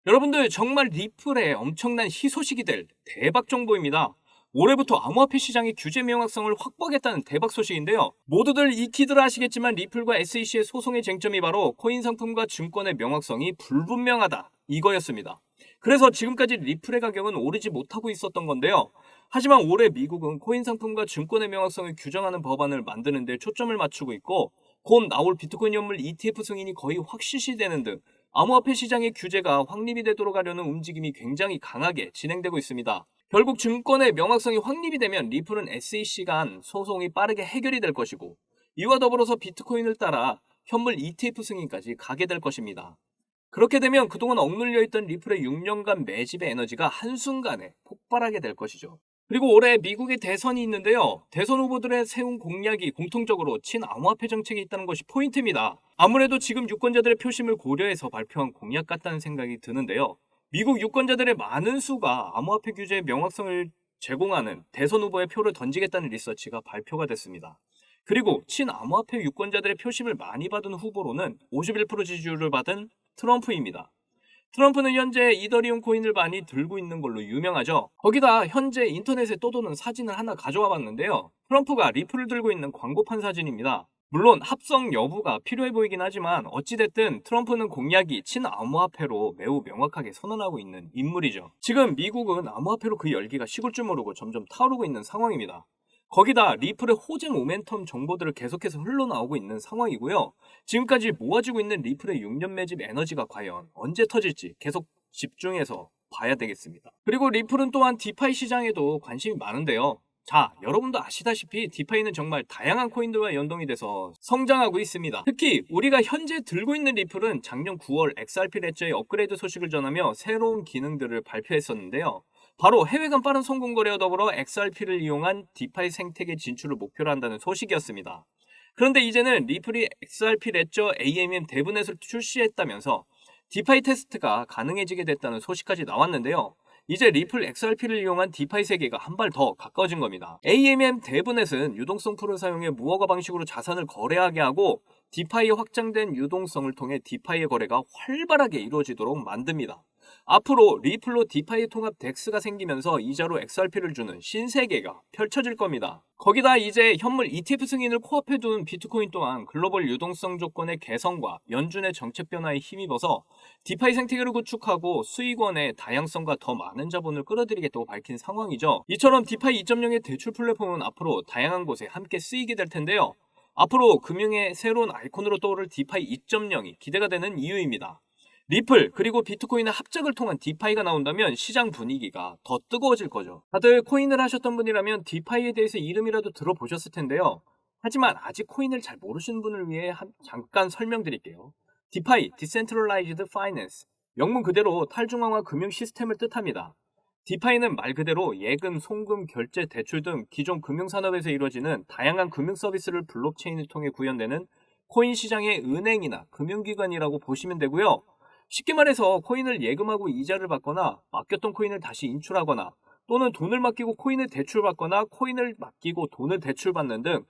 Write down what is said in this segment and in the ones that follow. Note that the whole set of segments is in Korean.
여러분들 정말 리플의 엄청난 희소식이 될 대박 정보입니다. 올해부터 암호화폐 시장의 규제 명확성을 확보하겠다는 대박 소식인데요. 모두들 익히들 아시겠지만 리플과 SEC의 소송의 쟁점이 바로 코인 상품과 증권의 명확성이 불분명하다 이거였습니다. 그래서 지금까지 리플의 가격은 오르지 못하고 있었던 건데요. 하지만 올해 미국은 코인 상품과 증권의 명확성을 규정하는 법안을 만드는 데 초점을 맞추고 있고 곧 나올 비트코인 연물 ETF 승인이 거의 확실시되는 등 암호화폐 시장의 규제가 확립이 되도록 하려는 움직임이 굉장히 강하게 진행되고 있습니다. 결국 증권의 명확성이 확립이 되면 리플은 SEC 간 소송이 빠르게 해결이 될 것이고 이와 더불어서 비트코인을 따라 현물 ETF 승인까지 가게 될 것입니다. 그렇게 되면 그동안 억눌려 있던 리플의 6년간 매집의 에너지가 한순간에 폭발하게 될 것이죠. 그리고 올해 미국의 대선이 있는데요. 대선 후보들의 세운 공약이 공통적으로 친암호화폐 정책이 있다는 것이 포인트입니다. 아무래도 지금 유권자들의 표심을 고려해서 발표한 공약 같다는 생각이 드는데요. 미국 유권자들의 많은 수가 암호화폐 규제의 명확성을 제공하는 대선 후보에 표를 던지겠다는 리서치가 발표가 됐습니다. 그리고 친암호화폐 유권자들의 표심을 많이 받은 후보로는 51% 지지율을 받은 트럼프입니다. 트럼프는 현재 이더리움 코인을 많이 들고 있는 걸로 유명하죠. 거기다 현재 인터넷에 떠도는 사진을 하나 가져와 봤는데요. 트럼프가 리플을 들고 있는 광고판 사진입니다. 물론 합성 여부가 필요해 보이긴 하지만 어찌됐든 트럼프는 공약이 친암호화폐로 매우 명확하게 선언하고 있는 인물이죠. 지금 미국은 암호화폐로 그 열기가 식을 줄 모르고 점점 타오르고 있는 상황입니다. 거기다 리플의 호재 모멘텀 정보들을 계속해서 흘러나오고 있는 상황이고요. 지금까지 모아지고 있는 리플의 6년 매집 에너지가 과연 언제 터질지 계속 집중해서 봐야 되겠습니다. 그리고 리플은 또한 디파이 시장에도 관심이 많은데요. 자, 여러분도 아시다시피 디파이는 정말 다양한 코인들과 연동이 돼서 성장하고 있습니다. 특히 우리가 현재 들고 있는 리플은 작년 9월 XRP 레저의 업그레이드 소식을 전하며 새로운 기능들을 발표했었는데요. 바로 해외 간 빠른 송금 거래와 더불어 XRP를 이용한 디파이 생태계 진출을 목표로 한다는 소식이었습니다. 그런데 이제는 리플이 XRP 레저 AMM 데브넷을 출시했다면서 디파이 테스트가 가능해지게 됐다는 소식까지 나왔는데요. 이제 리플 XRP를 이용한 디파이 세계가 한 발 더 가까워진 겁니다. AMM 데브넷은 유동성 풀을 사용해 무허가 방식으로 자산을 거래하게 하고 디파이의 확장된 유동성을 통해 디파이의 거래가 활발하게 이루어지도록 만듭니다. 앞으로 리플로 디파이 통합 덱스가 생기면서 이자로 XRP를 주는 신세계가 펼쳐질 겁니다. 거기다 이제 현물 ETF 승인을 코앞에 둔 비트코인 또한 글로벌 유동성 조건의 개선과 연준의 정책 변화에 힘입어서 디파이 생태계를 구축하고 수익원의 다양성과 더 많은 자본을 끌어들이겠다고 밝힌 상황이죠. 이처럼 디파이 2.0의 대출 플랫폼은 앞으로 다양한 곳에 함께 쓰이게 될 텐데요. 앞으로 금융의 새로운 아이콘으로 떠오를 디파이 2.0이 기대가 되는 이유입니다. 리플 그리고 비트코인의 합작을 통한 디파이가 나온다면 시장 분위기가 더 뜨거워질 거죠. 다들 코인을 하셨던 분이라면 디파이에 대해서 이름이라도 들어보셨을 텐데요. 하지만 아직 코인을 잘 모르시는 분을 위해 잠깐 설명드릴게요. 디파이, Decentralized Finance, 영문 그대로 탈중앙화 금융 시스템을 뜻합니다. 디파이는 말 그대로 예금, 송금, 결제, 대출 등 기존 금융산업에서 이루어지는 다양한 금융 서비스를 블록체인을 통해 구현되는 코인 시장의 은행이나 금융기관이라고 보시면 되고요. 쉽게 말해서 코인을 예금하고 이자를 받거나 맡겼던 코인을 다시 인출하거나 또는 돈을 맡기고 코인을 대출받거나 코인을 맡기고 돈을 대출받는 등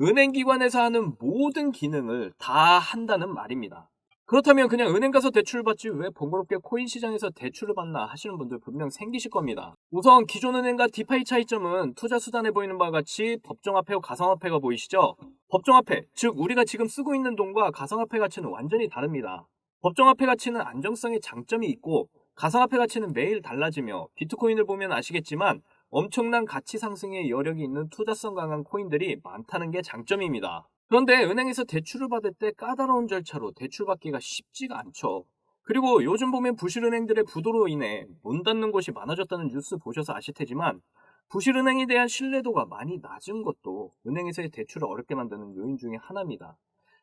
은행기관에서 하는 모든 기능을 다 한다는 말입니다. 그렇다면 그냥 은행 가서 대출을 받지 왜 번거롭게 코인 시장에서 대출을 받나 하시는 분들 분명 생기실 겁니다. 우선 기존 은행과 디파이 차이점은 투자 수단에 보이는 바와 같이 법정화폐와 가상화폐가 보이시죠? 법정화폐, 즉 우리가 지금 쓰고 있는 돈과 가상화폐 가치는 완전히 다릅니다. 법정화폐 가치는 안정성의 장점이 있고 가상화폐 가치는 매일 달라지며 비트코인을 보면 아시겠지만 엄청난 가치 상승의 여력이 있는 투자성 강한 코인들이 많다는 게 장점입니다. 그런데 은행에서 대출을 받을 때 까다로운 절차로 대출받기가 쉽지가 않죠. 그리고 요즘 보면 부실은행들의 부도로 인해 문 닫는 곳이 많아졌다는 뉴스 보셔서 아실 테지만 부실은행에 대한 신뢰도가 많이 낮은 것도 은행에서의 대출을 어렵게 만드는 요인 중에 하나입니다.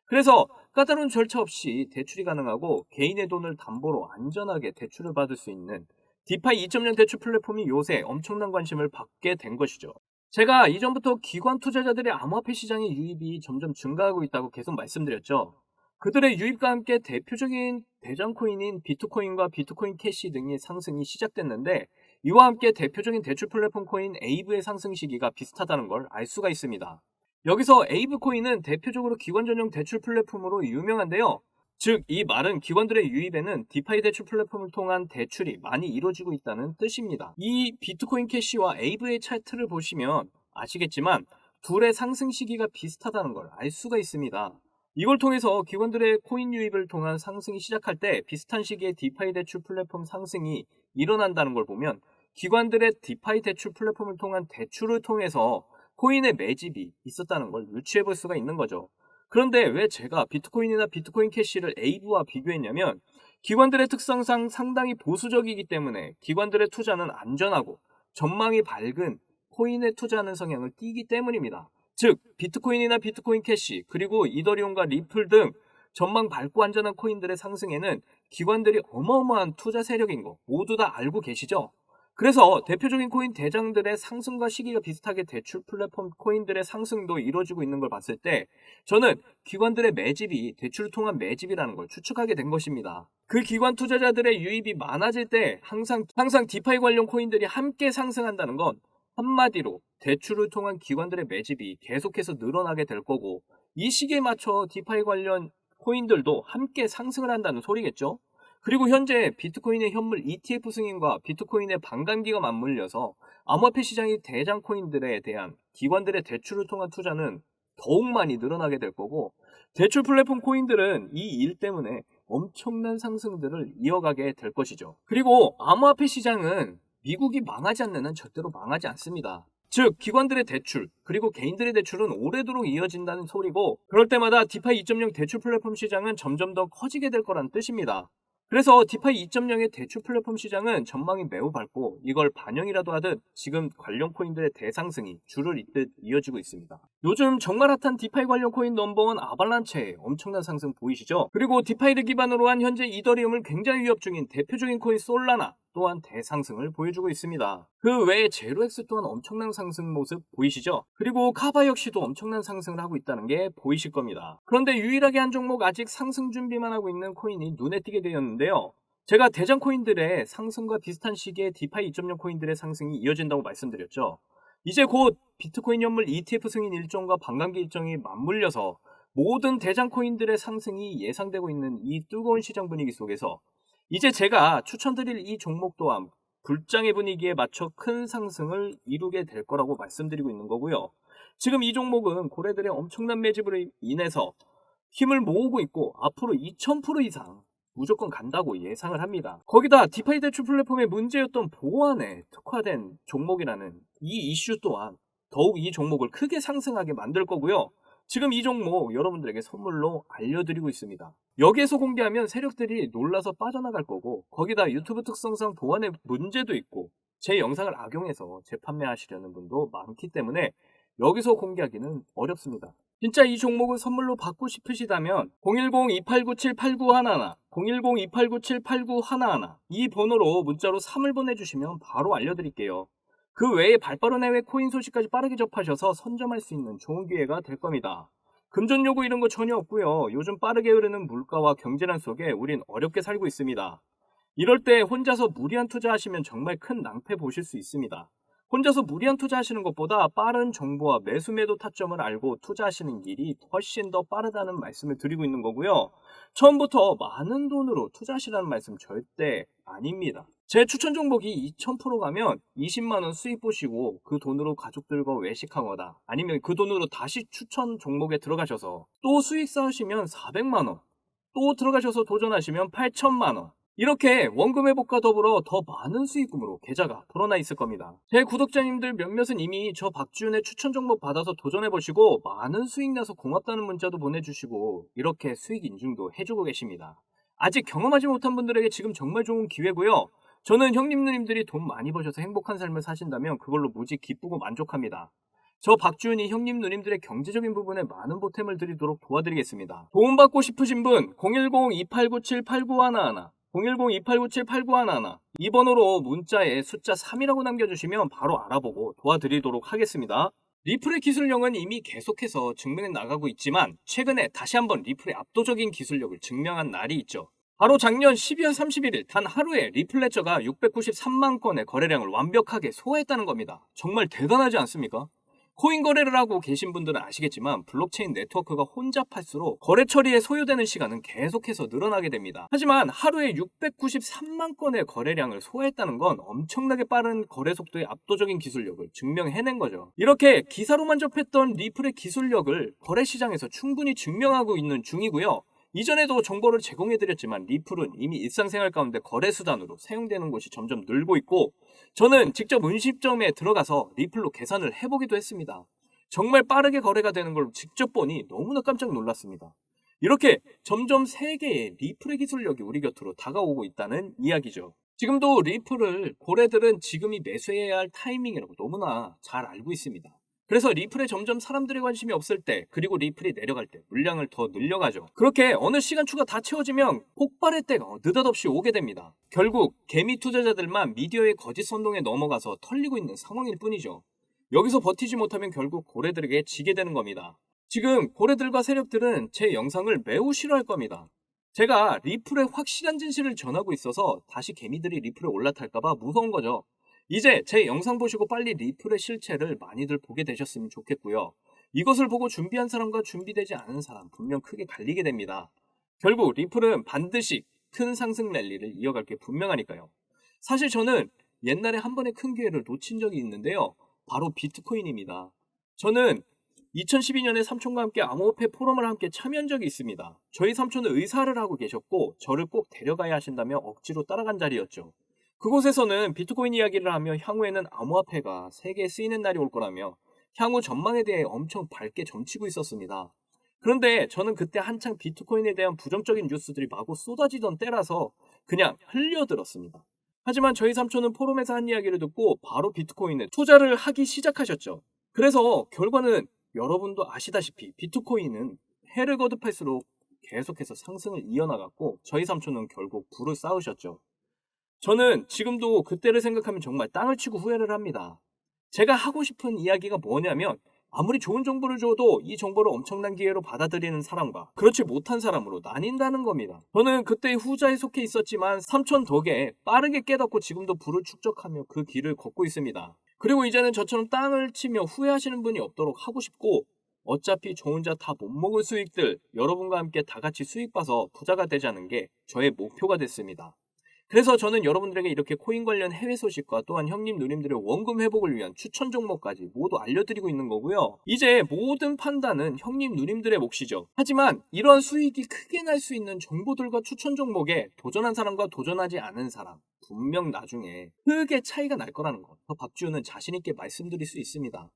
그래서 까다로운 절차 없이 대출이 가능하고 개인의 돈을 담보로 안전하게 대출을 받을 수 있는 디파이 2.0 대출 플랫폼이 요새 엄청난 관심을 받게 된 것이죠. 제가 이전부터 기관 투자자들의 암호화폐 시장의 유입이 점점 증가하고 있다고 계속 말씀드렸죠. 그들의 유입과 함께 대표적인 대장 코인인 비트코인과 비트코인 캐시 등의 상승이 시작됐는데 이와 함께 대표적인 대출 플랫폼 코인 에이브의 상승 시기가 비슷하다는 걸 알 수가 있습니다. 여기서 에이브 코인은 대표적으로 기관 전용 대출 플랫폼으로 유명한데요. 즉, 이 말은 기관들의 유입에는 디파이 대출 플랫폼을 통한 대출이 많이 이루어지고 있다는 뜻입니다. 이 비트코인 캐시와 AVA 차트를 보시면 아시겠지만 둘의 상승 시기가 비슷하다는 걸 알 수가 있습니다. 이걸 통해서 기관들의 코인 유입을 통한 상승이 시작할 때 비슷한 시기에 디파이 대출 플랫폼 상승이 일어난다는 걸 보면 기관들의 디파이 대출 플랫폼을 통한 대출을 통해서 코인의 매집이 있었다는 걸 유추해 볼 수가 있는 거죠. 그런데 왜 제가 비트코인이나 비트코인 캐시를 에이브와 비교했냐면 기관들의 특성상 상당히 보수적이기 때문에 기관들의 투자는 안전하고 전망이 밝은 코인에 투자하는 성향을 띠기 때문입니다. 즉 비트코인이나 비트코인 캐시 그리고 이더리움과 리플 등 전망 밝고 안전한 코인들의 상승에는 기관들이 어마어마한 투자 세력인 거 모두 다 알고 계시죠? 그래서 대표적인 코인 대장들의 상승과 시기가 비슷하게 대출 플랫폼 코인들의 상승도 이루어지고 있는 걸 봤을 때 저는 기관들의 매집이 대출을 통한 매집이라는 걸 추측하게 된 것입니다. 그 기관 투자자들의 유입이 많아질 때 항상 디파이 관련 코인들이 함께 상승한다는 건 한마디로 대출을 통한 기관들의 매집이 계속해서 늘어나게 될 거고 이 시기에 맞춰 디파이 관련 코인들도 함께 상승을 한다는 소리겠죠. 그리고 현재 비트코인의 현물 ETF 승인과 비트코인의 반감기가 맞물려서 암호화폐 시장의 대장 코인들에 대한 기관들의 대출을 통한 투자는 더욱 많이 늘어나게 될 거고 대출 플랫폼 코인들은 이 일 때문에 엄청난 상승들을 이어가게 될 것이죠. 그리고 암호화폐 시장은 미국이 망하지 않는 한 절대로 망하지 않습니다. 즉 기관들의 대출 그리고 개인들의 대출은 오래도록 이어진다는 소리고 그럴 때마다 디파이 2.0 대출 플랫폼 시장은 점점 더 커지게 될 거라는 뜻입니다. 그래서 디파이 2.0의 대출 플랫폼 시장은 전망이 매우 밝고 이걸 반영이라도 하듯 지금 관련 코인들의 대상승이 줄을 잇듯 이어지고 있습니다. 요즘 정말 핫한 디파이 관련 코인 넘버원 아발란체의 엄청난 상승 보이시죠? 그리고 디파이를 기반으로 한 현재 이더리움을 굉장히 위협 중인 대표적인 코인 솔라나 또한 대상승을 보여주고 있습니다. 그 외에 제로엑스 또한 엄청난 상승 모습 보이시죠? 그리고 카바 역시도 엄청난 상승을 하고 있다는 게 보이실 겁니다. 그런데 유일하게 한 종목 아직 상승 준비만 하고 있는 코인이 눈에 띄게 되었는데요. 제가 대장 코인들의 상승과 비슷한 시기에 디파이 2.0 코인들의 상승이 이어진다고 말씀드렸죠. 이제 곧 비트코인 현물 ETF 승인 일정과 반감기 일정이 맞물려서 모든 대장 코인들의 상승이 예상되고 있는 이 뜨거운 시장 분위기 속에서 이제 제가 추천드릴 이 종목 또한 불장의 분위기에 맞춰 큰 상승을 이루게 될 거라고 말씀드리고 있는 거고요. 지금 이 종목은 고래들의 엄청난 매집으로 인해서 힘을 모으고 있고 앞으로 2000% 이상 무조건 간다고 예상을 합니다. 거기다 디파이 대출 플랫폼의 문제였던 보안에 특화된 종목이라는 이 이슈 또한 더욱 이 종목을 크게 상승하게 만들 거고요. 지금 이 종목 여러분들에게 선물로 알려드리고 있습니다. 여기에서 공개하면 세력들이 놀라서 빠져나갈 거고 거기다 유튜브 특성상 보안에 문제도 있고 제 영상을 악용해서 재판매하시려는 분도 많기 때문에 여기서 공개하기는 어렵습니다. 진짜 이 종목을 선물로 받고 싶으시다면 010-2897-8911 010-2897-8911 이 번호로 문자로 3을 보내주시면 바로 알려드릴게요. 그 외에 발빠른 해외 코인 소식까지 빠르게 접하셔서 선점할 수 있는 좋은 기회가 될 겁니다. 금전 요구 이런 거 전혀 없고요. 요즘 빠르게 흐르는 물가와 경제난 속에 우린 어렵게 살고 있습니다. 이럴 때 혼자서 무리한 투자하시면 정말 큰 낭패 보실 수 있습니다. 혼자서 무리한 투자하시는 것보다 빠른 정보와 매수 매도 타점을 알고 투자하시는 길이 훨씬 더 빠르다는 말씀을 드리고 있는 거고요. 처음부터 많은 돈으로 투자하시라는 말씀 절대 아닙니다. 제 추천 종목이 2000% 가면 20만원 수익 보시고 그 돈으로 가족들과 외식하거나 아니면 그 돈으로 다시 추천 종목에 들어가셔서 또 수익 쌓으시면 400만원 또 들어가셔서 도전하시면 8천만원 이렇게 원금 회복과 더불어 더 많은 수익금으로 계좌가 불어나 있을 겁니다. 제 구독자님들 몇몇은 이미 저 박지훈의 추천 종목 받아서 도전해보시고 많은 수익 나서 고맙다는 문자도 보내주시고 이렇게 수익 인증도 해주고 계십니다. 아직 경험하지 못한 분들에게 지금 정말 좋은 기회고요. 저는 형님 누님들이 돈 많이 버셔서 행복한 삶을 사신다면 그걸로 무지 기쁘고 만족합니다. 저 박지훈이 형님 누님들의 경제적인 부분에 많은 보탬을 드리도록 도와드리겠습니다. 도움받고 싶으신 분 010-2897-8911 010-2897-8911 이 번호로 문자에 숫자 3이라고 남겨주시면 바로 알아보고 도와드리도록 하겠습니다. 리플의 기술력은 이미 계속해서 증명해 나가고 있지만 최근에 다시 한번 리플의 압도적인 기술력을 증명한 날이 있죠. 바로 작년 12월 31일 단 하루에 리플 레저가 693만 건의 거래량을 완벽하게 소화했다는 겁니다. 정말 대단하지 않습니까? 코인 거래를 하고 계신 분들은 아시겠지만 블록체인 네트워크가 혼잡할수록 거래 처리에 소요되는 시간은 계속해서 늘어나게 됩니다. 하지만 하루에 693만 건의 거래량을 소화했다는 건 엄청나게 빠른 거래 속도의 압도적인 기술력을 증명해낸 거죠. 이렇게 기사로만 접했던 리플의 기술력을 거래 시장에서 충분히 증명하고 있는 중이고요. 이전에도 정보를 제공해드렸지만 리플은 이미 일상생활 가운데 거래 수단으로 사용되는 곳이 점점 늘고 있고, 저는 직접 운심점에 들어가서 리플로 계산을 해보기도 했습니다. 정말 빠르게 거래가 되는 걸 직접 보니 너무나 깜짝 놀랐습니다. 이렇게 점점 세계의 리플의 기술력이 우리 곁으로 다가오고 있다는 이야기죠. 지금도 리플을 고래들은 지금이 매수해야 할 타이밍이라고 너무나 잘 알고 있습니다. 그래서 리플에 점점 사람들의 관심이 없을 때, 그리고 리플이 내려갈 때 물량을 더 늘려가죠. 그렇게 어느 시간추가 다 채워지면 폭발의 때가 느닷없이 오게 됩니다. 결국 개미 투자자들만 미디어의 거짓 선동에 넘어가서 털리고 있는 상황일 뿐이죠. 여기서 버티지 못하면 결국 고래들에게 지게 되는 겁니다. 지금 고래들과 세력들은 제 영상을 매우 싫어할 겁니다. 제가 리플의 확실한 진실을 전하고 있어서 다시 개미들이 리플에 올라탈까봐 무서운 거죠. 이제 제 영상 보시고 빨리 리플의 실체를 많이들 보게 되셨으면 좋겠고요. 이것을 보고 준비한 사람과 준비되지 않은 사람 분명 크게 갈리게 됩니다. 결국 리플은 반드시 큰 상승 랠리를 이어갈 게 분명하니까요. 사실 저는 옛날에 한 번의 큰 기회를 놓친 적이 있는데요. 바로 비트코인입니다. 저는 2012년에 삼촌과 함께 암호화폐 포럼을 함께 참여한 적이 있습니다. 저희 삼촌은 의사를 하고 계셨고 저를 꼭 데려가야 하신다며 억지로 따라간 자리였죠. 그곳에서는 비트코인 이야기를 하며 향후에는 암호화폐가 세계에 쓰이는 날이 올 거라며 향후 전망에 대해 엄청 밝게 점치고 있었습니다. 그런데 저는 그때 한창 비트코인에 대한 부정적인 뉴스들이 마구 쏟아지던 때라서 그냥 흘려들었습니다. 하지만 저희 삼촌은 포럼에서 한 이야기를 듣고 바로 비트코인에 투자를 하기 시작하셨죠. 그래서 결과는 여러분도 아시다시피 비트코인은 해를 거듭할수록 계속해서 상승을 이어나갔고 저희 삼촌은 결국 부를 쌓으셨죠. 저는 지금도 그때를 생각하면 정말 땅을 치고 후회를 합니다. 제가 하고 싶은 이야기가 뭐냐면 아무리 좋은 정보를 줘도 이 정보를 엄청난 기회로 받아들이는 사람과 그렇지 못한 사람으로 나뉜다는 겁니다. 저는 그때 후자에 속해 있었지만 삼촌 덕에 빠르게 깨닫고 지금도 부를 축적하며 그 길을 걷고 있습니다. 그리고 이제는 저처럼 땅을 치며 후회하시는 분이 없도록 하고 싶고, 어차피 저 혼자 다 못 먹을 수익들 여러분과 함께 다 같이 수익 봐서 부자가 되자는 게 저의 목표가 됐습니다. 그래서 저는 여러분들에게 이렇게 코인 관련 해외 소식과 또한 형님 누님들의 원금 회복을 위한 추천 종목까지 모두 알려드리고 있는 거고요. 이제 모든 판단은 형님 누님들의 몫이죠. 하지만 이러한 수익이 크게 날 수 있는 정보들과 추천 종목에 도전한 사람과 도전하지 않은 사람 분명 나중에 크게 차이가 날 거라는 것, 저 박지훈은 자신 있게 말씀드릴 수 있습니다.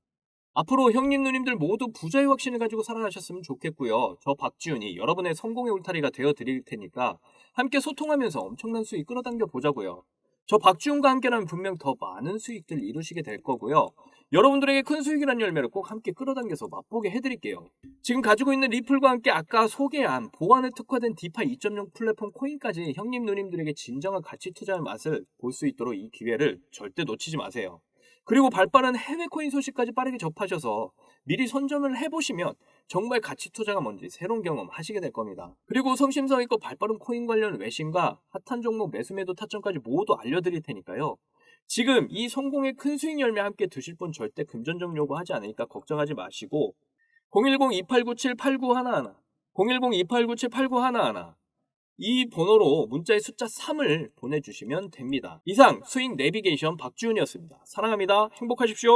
앞으로 형님 누님들 모두 부자의 확신을 가지고 살아가셨으면 좋겠고요. 저 박지훈이 여러분의 성공의 울타리가 되어 드릴 테니까 함께 소통하면서 엄청난 수익 끌어당겨 보자고요. 저 박지훈과 함께라면 분명 더 많은 수익들 이루시게 될 거고요. 여러분들에게 큰 수익이란 열매를 꼭 함께 끌어당겨서 맛보게 해드릴게요. 지금 가지고 있는 리플과 함께 아까 소개한 보안에 특화된 디파이 2.0 플랫폼 코인까지 형님 누님들에게 진정한 가치 투자의 맛을 볼 수 있도록 이 기회를 절대 놓치지 마세요. 그리고 발빠른 해외 코인 소식까지 빠르게 접하셔서 미리 선점을 해보시면 정말 가치 투자가 뭔지 새로운 경험 하시게 될 겁니다. 그리고 성심성의껏 발빠른 코인 관련 외신과 핫한 종목 매수매도 타점까지 모두 알려드릴 테니까요. 지금 이 성공의 큰 수익 열매 함께 드실 분 절대 금전적 요구하지 않으니까 걱정하지 마시고 010-2897-8911 010-2897-8911 이 번호로 문자의 숫자 3을 보내주시면 됩니다. 이상 수익 내비게이션 박지훈이었습니다. 사랑합니다. 행복하십시오.